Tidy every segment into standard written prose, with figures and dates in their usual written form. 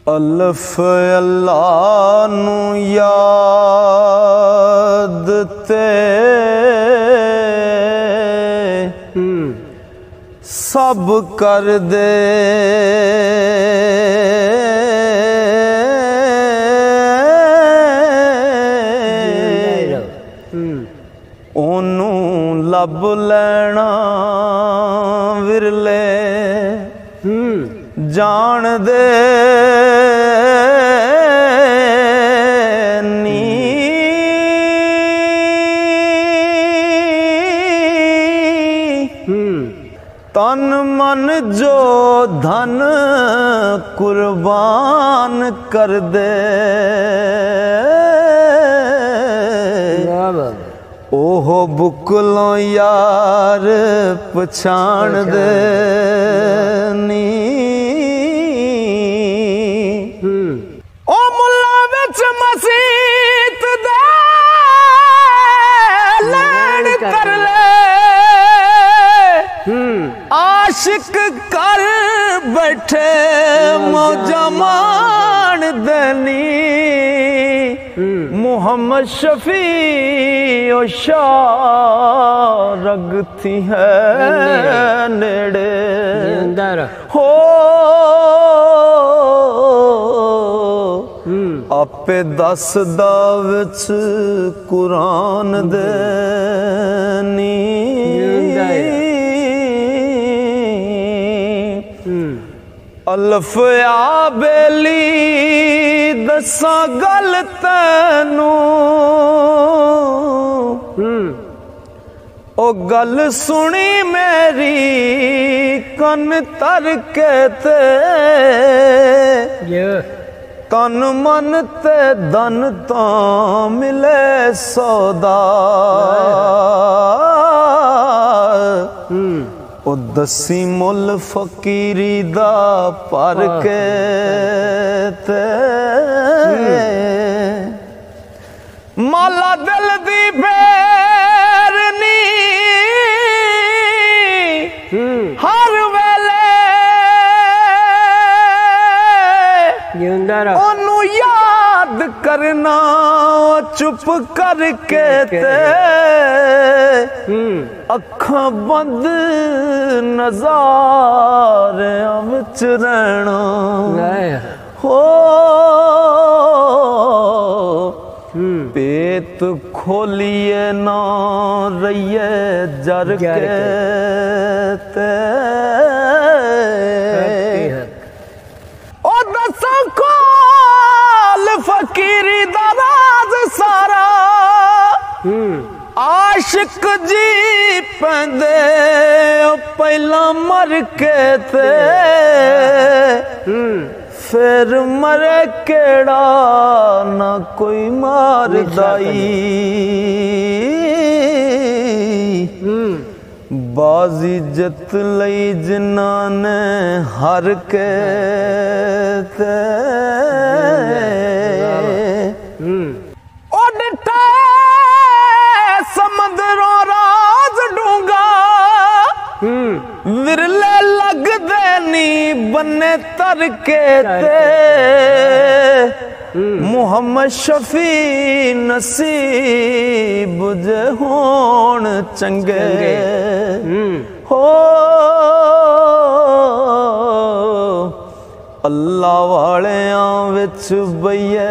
अल्फ अल्लाह नू याद ते सब कर दे ओनू लब लेना विरले जान दे तन मन जो धन कुर्बान कर दे ओहो बुकलों यार पछाण दे नी ओ मुल्ला विच मसीत दे लैन कर ले आशिक कर बैठे मौजा मान दनी मोहम्मद शफी ओ शाह रगती है नेड़े हो आपे दस दा विच कुरान देनी अल्फ आ बेली दसा गल तैनू ओ गल सुनी मेरी कन तर के ते तन मन ते धन तो मिले सौदा ओ दसी मुल फकीरी दा पर के ते माला दिल दी बेरनी हर वेले ओनू याद करना चुप करके ते अखां बंद नज़ारियां विच रहना हो पेट खोलिए ना रहिए जर के ते ओ दसो कोल फकीरी दा राज सारा आशिक जी पैंदे पहला मर के ते फिर मरे केड़ा ना कोई मार दाई बाजी जत लई जिन्ना ने हर के ते समंदरों राज डूंगा विरले लग देनी बन्ने तर के ते मोहम्मद शफी नसीब जे होण चंगे हो अल्लाह वालेयां विच बइए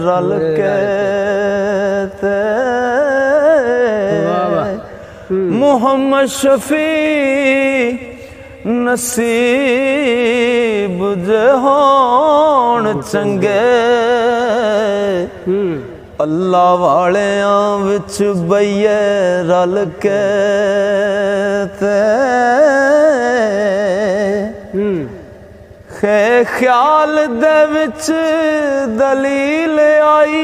रल के ते मोहम्मद शफी नसीब जे होण चंगे अल्लाह वालेयां विच बइए रल के ते ख्याल दे विच दलील आई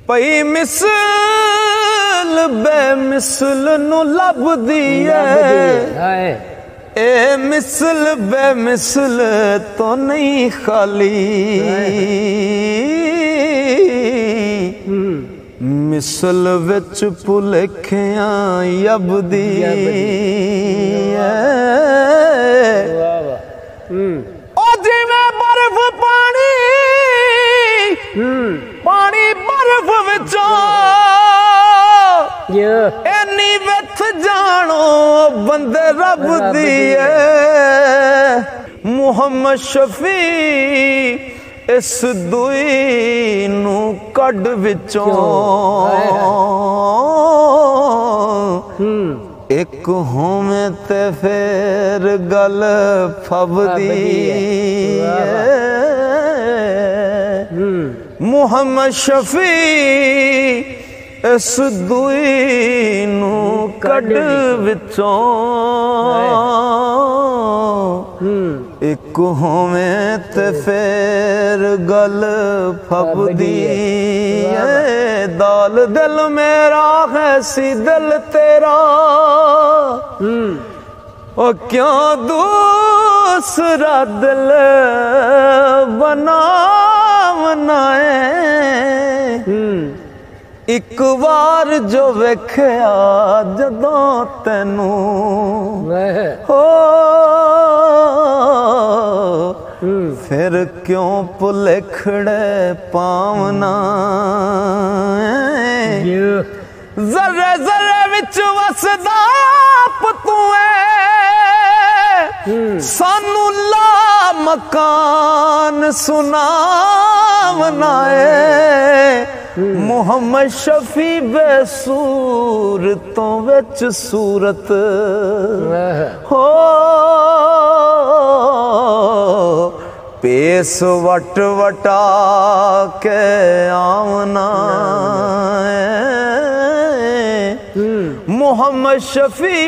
पई मिसल बेमिसल नू लभदी है ए मिसल बेमिसल तो नहीं खाली मिसल विच भुलेखियां यबदी एनी विथ जानो बंदे रब दी है मुहम्मद शफी इस दुई नू कड विचों एक होवे ते फिर गल फबदी है मुहम्मद शफी इस दुई नू कड विचों एक होवे ते फिर गल फबदी है दाल दिल मेरा है सी दिल तेरा ओ क्यों दूसरा दिल बनाए एक बार जो वेख्या जदों तेनू हो फिर क्यों भुलेखड़े पावना जरे जरे विच वसदा आप तू सानू ला मकान सुनावना मुहम्मद शफी बेसूरतों विच सूरत हो पेस वट वटा के आमना मुहम्मद शफी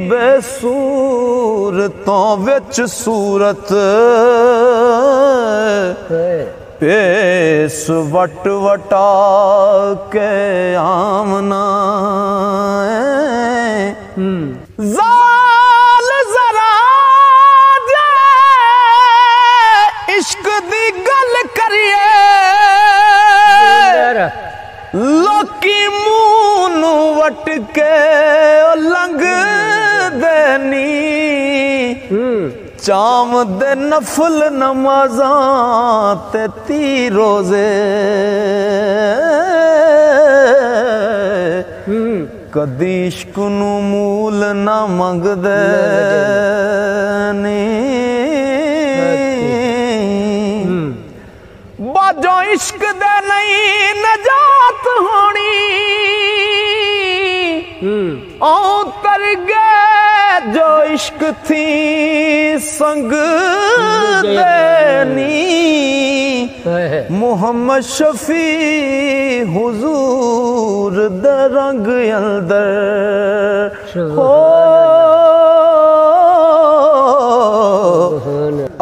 बेसूरतों विच सूरत पेस वट वटा के आमना जाल जरा दे इश्क दी गल करिए लोकी मुंह नू वट के लंघ देनी चाम दे नफल नमाज़ां ते 30 रोजे कदी इश्क नू मूल ना मंगदे बाजो इश्क दे नहीं नजात होनी तर गए जो इश्क थी संग देनी मुहम्मद शफी हुजूर दे रंग अंदर हो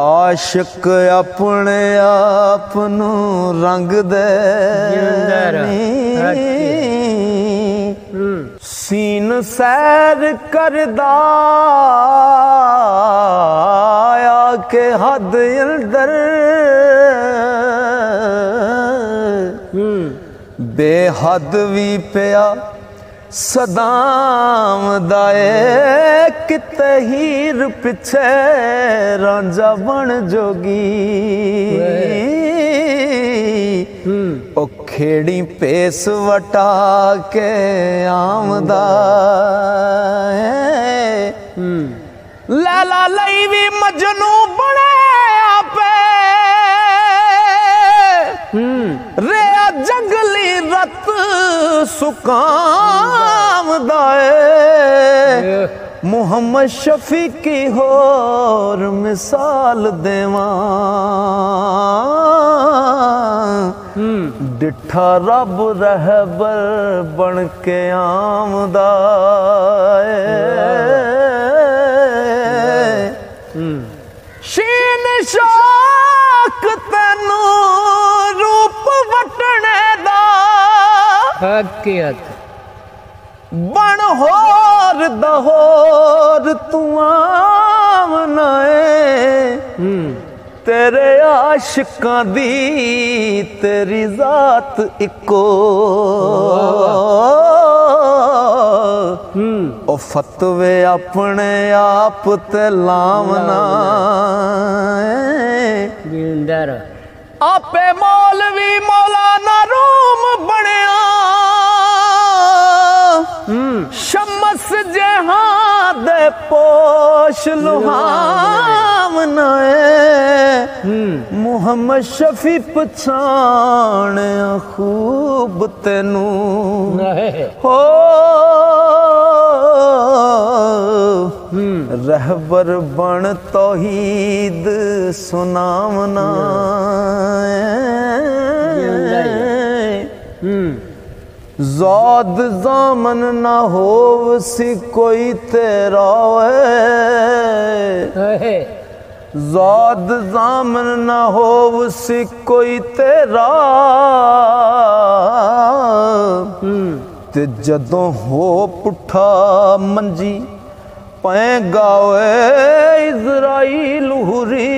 आशिक अपने आप नू रंग दे सीन सैर करदा के हद अंदर बेहद भी पिया सदाम दाए किते हीर पिछे रांझा बन जोगी ओ खेड़ी पेस वटा के आमदा लैला लई भी मजनू बने आपे रे जंगली रत सुकाम दाए मुहम्मद शफी की होर मिसाल देवा डिठा रब रहबर बन के आमदा शीन शौक तेनू रूप वटने दा हकीकत बन होर दहोर तू आमना तेरे आशिकां दी तेरी जात इको ओ फतवे अपने आप ते लावना आपे मौलवी मौलाना रूम बनया लुहावना है मुहम्मद शफी पछाण खूब तेनू हो रहबर बन तौहीद सुनावना ज़ाद ज़ामन ना होव सी कोई तेरा है ज़ाद ज़ामन ना होव सी कोई तेरा ते जदों हो पुठा मंजी पैगा इज़राइल हुरी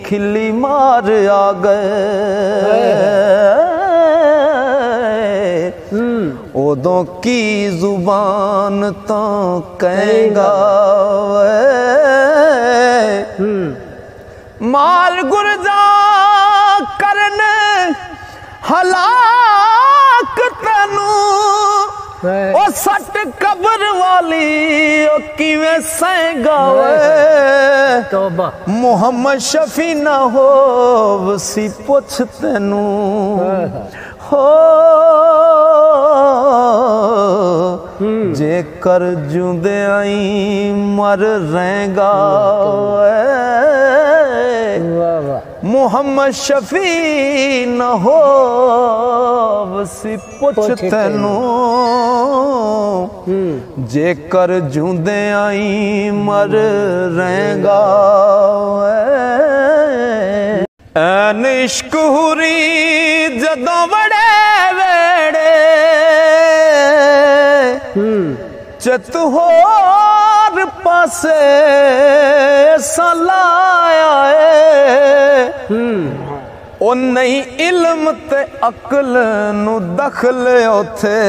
खिली मार आ गए उदों की जुबान तो कहेगा माल गुरजा करन हलाक तेनू ओ सट कबर वाली ओ किवें सहेगा तौबा मुहम्मद शफी ना हो सी पुछ तेनू हो जे कर जुंदे आई मर रहेगा मुहम्मद शफी न हो सी पुछ तेनू जे कर जुंदे आई मर रहेगा ऐन इश्क हुरी जदों बड़े वेड़े चत होर पासे सलाया ओ नहीं इल्म ते अकल नू दखल उथे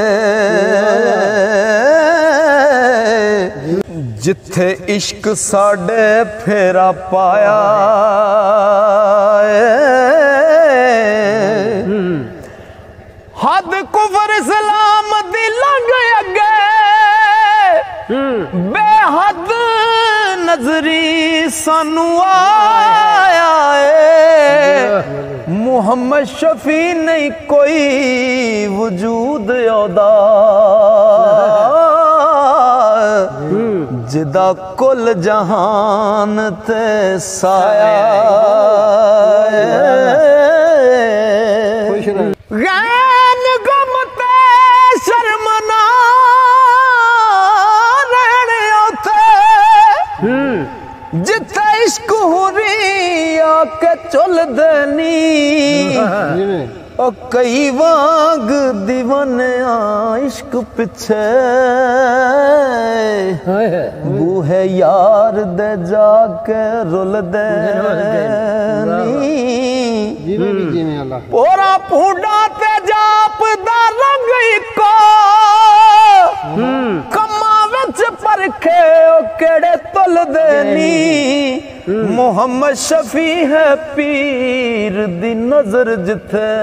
जिथे इश्क साडे फेरा पाया हद कुफर इस्लाम दी लंघ अगे बेहद नजरी सानू आया मुहम्मद शफी नहीं कोई वजूद ओदा जिदा कुल जहान ते साया गैन गम ते शर्मना रहने उथे जिथे इश्क हुरी आके चुल देनी ओ कई वांग दीवाने इश्क पिछे बूहे यार दे जाके रुल देनी पोरा पूडा ते जाप दा रंग इको कम्मा विच परखे ओ केड़े तुल देनी मुहम्मद शफी है पीर दी नजर जिथे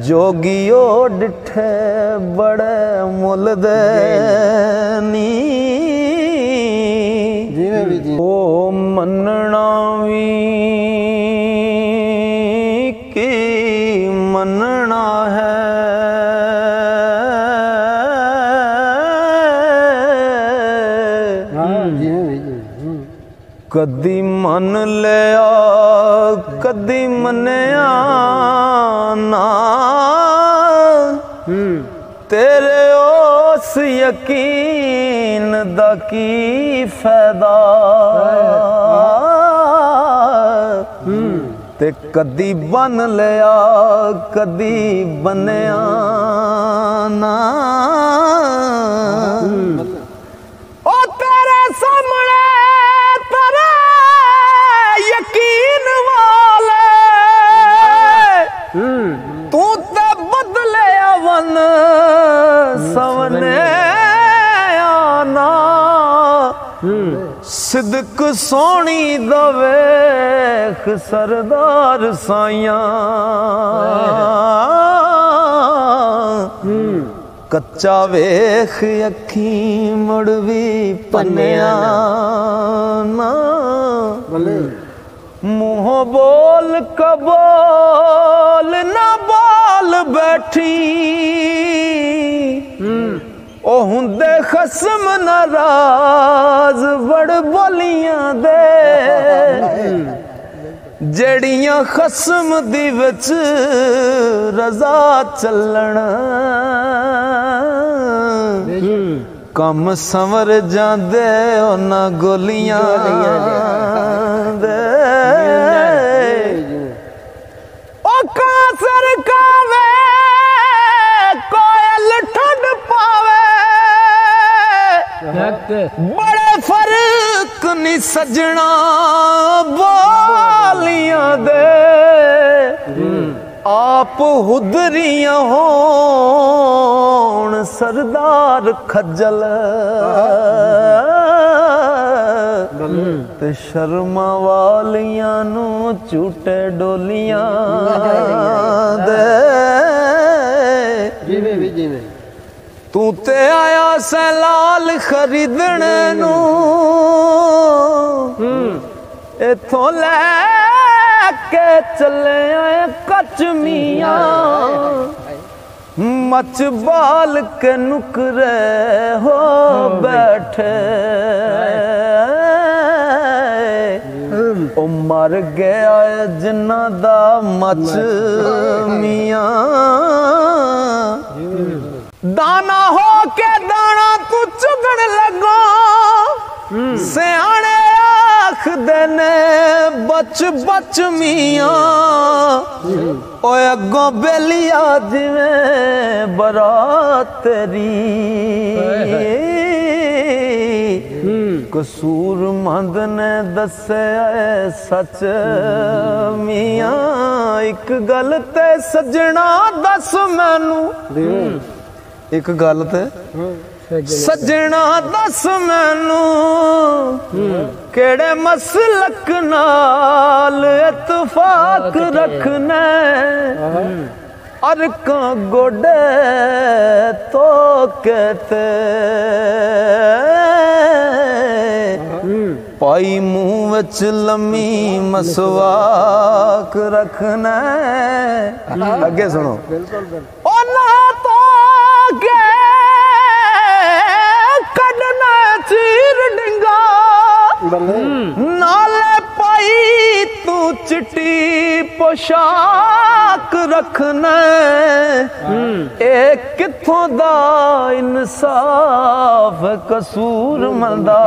जोगियो डिठे बड़े मुल देनी ओ मनना वी की मनना है कदी मन लिया कदी मनिया ना तेरे उस यकीन दा की फायदा ते कदी बन लिया कदी बनिया ना ओ तेरे सामने यकीन वाले तू ते बदले वन सवने आना सिदक सोनी दवेख सरदार साइया कच्चा वेख अखी मुड़ भी पन्निया ना मुँह बोल कबोल ना बोल बैठी ओ हुंदे खसम नाराज बड़ बोलियां दे जड़ियां खसम दी विच रजा चलण कम संवर जांदे उन्हां गोलियां दे ओ कासर कावे कोयल ठंड पावे बड़े फर्क नी सजना बोलियां दे आप हुदरियां होण सरदार खज्जल ते शर्मा वालियां नू झूटे डोलियां दे तू ते आया सैलाल खरीदने नू इथों लैके चले आए कच मियां मच बाल के नुकरे हो बैठे ओ मर गया जिन्ना दा मच मियां दाना हो के दाना तू चुगण लगो सियाने आखदे ने बच बच मियां ओए अगों बेलिया जिवें बरात तेरी कसूर मंद ने दसे सच मियां एक गल ते सजना दस मैनू एक गल ते सजना दस मैनू केड़े मसलक नाल इत्तफाक रखना अरकां गोडे तो कहते पाई मुंह विच लम्मी मसवाक रखना अगे सुनो ओ ना तो के कढना चीर डिंगा नाले पाई तू चिट्टी पोशाक रखना ए किथों दा इंसाफ कसूर मंदा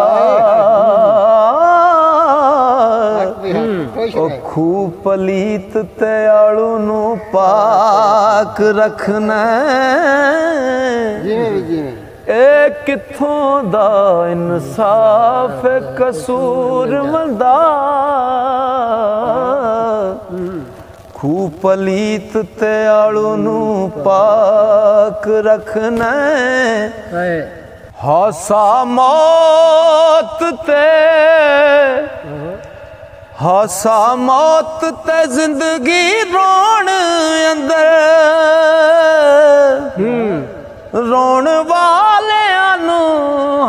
ओ खूह पलीत ते आलू नू पाक रखना ए किथों दा इंसाफ कसूर मंदा खूह पलीत ते आलू नू पाक रखना हासा मौत ते हासा मौत ते जिंदगी रोण अंदर रोण वालियां नू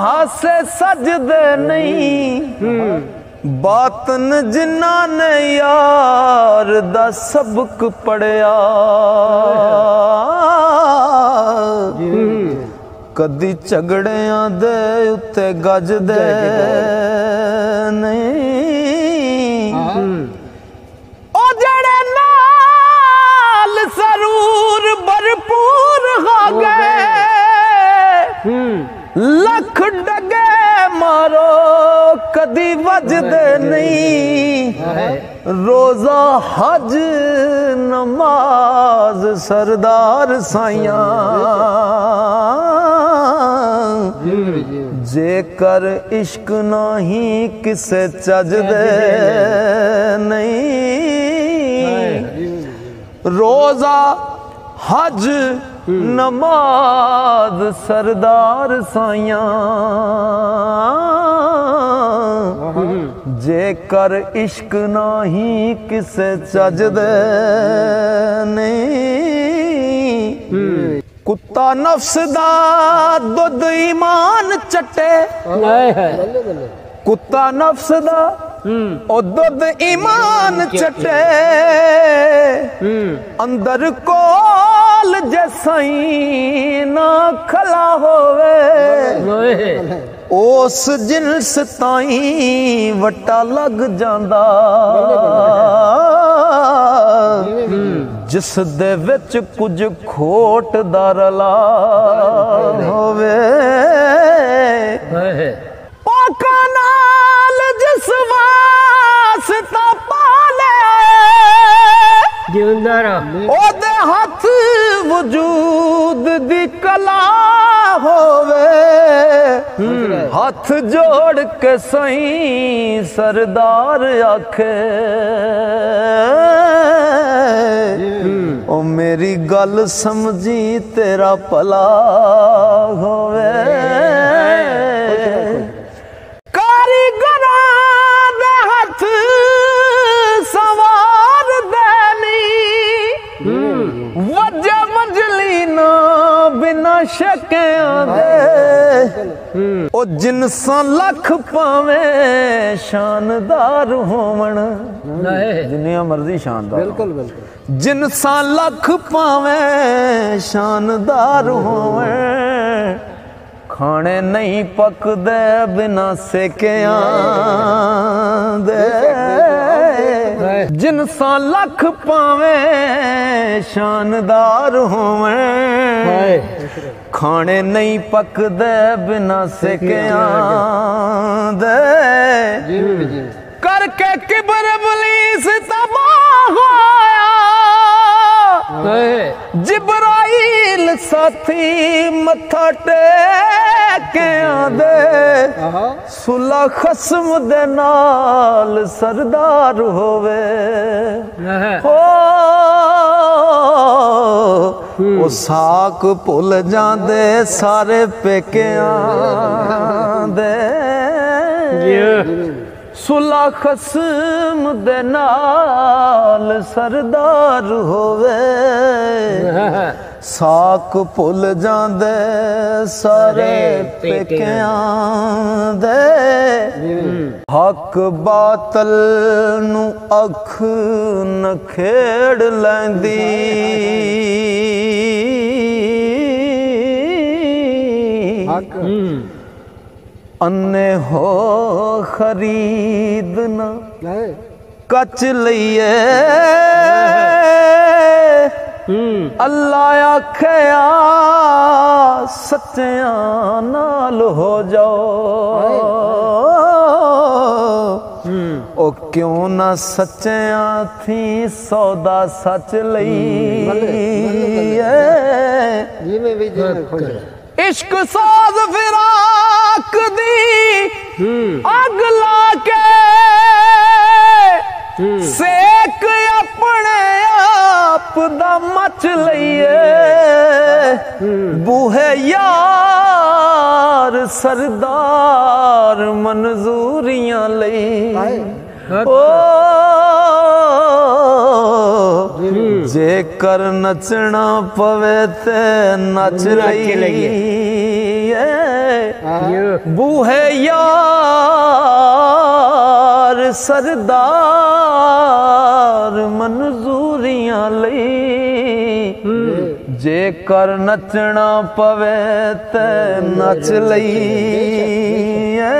हासे सजदे नहीं बातन जिन्ना ने यार दा सबक पढ़िया कदी झगड़ियां दे उत्ते गजदे नहीं ओ जड़े नाल सरूर भरपूर हो गए लख डगे मारो कदी वजदे नहीं रोजा हज नमाज सरदार साइयां जेकर इश्क नाही किसे चजदे नहीं रोजा हज नमाज सरदार साइयां जेकर इश्क नाही किसे चजदे नहीं कुत्ता नफ्स दा दुध ईमान चटे कुत्ता नफ्स दा ओ दुध ईमान चटे अंदर कोल जैसाई ना खला होवे उस जिनस ताई वट्टा लग जांदा जिस दे विच कुछ खोट दा रला होवे पाका नाल जिस वास्ता पाले ओदे हथ वजूद दी कला होवे हाथ जोड़ के सही सरदार आखे ओ मेरी गल समझी तेरा भला होवे कारीगरां दे हथ सवार देनी वजे मंजली ना बिना शकियां दे ओ जिनसा लख पावे शानदार होवण जिन्नियां मर्जी शानदार बिल्कुल बिल्कुल जिनसा लख पावे शानदार होवण खाने नहीं पकदे बिना सेकियां दे जिनसा लख पावे शानदार होवे खाने नहीं पकदे बिना सेकियां दे करके किबर इब्लीस तबाह होया जिब्राइल साथी मथा टेके आंदे सुला खस्म दे नाल सरदार होवे ओ साक भुल जांदे सारे पेकियां दे सुला खस्म दे नाल सरदार होवे साक भुल जांदे सारे पेकियां दे हक बातल नू अख न खेड़ लैंदी अन्ने हो खरीद ना कच लइए अल्लाह आखया सच्चियां नाल हो जाओ ओ क्यों ना सच्चियां थी सौदा सच लई इश्क साज फिराक दी अग ला के सेक अपने आप दा मच लइए बूहे यार सरदार मंजूरियां लई ओ जेकर नचना पवे ते नच लइए बूहे यार सरदार मंजूरियां लई जेकर नचना पवे ते नच लइए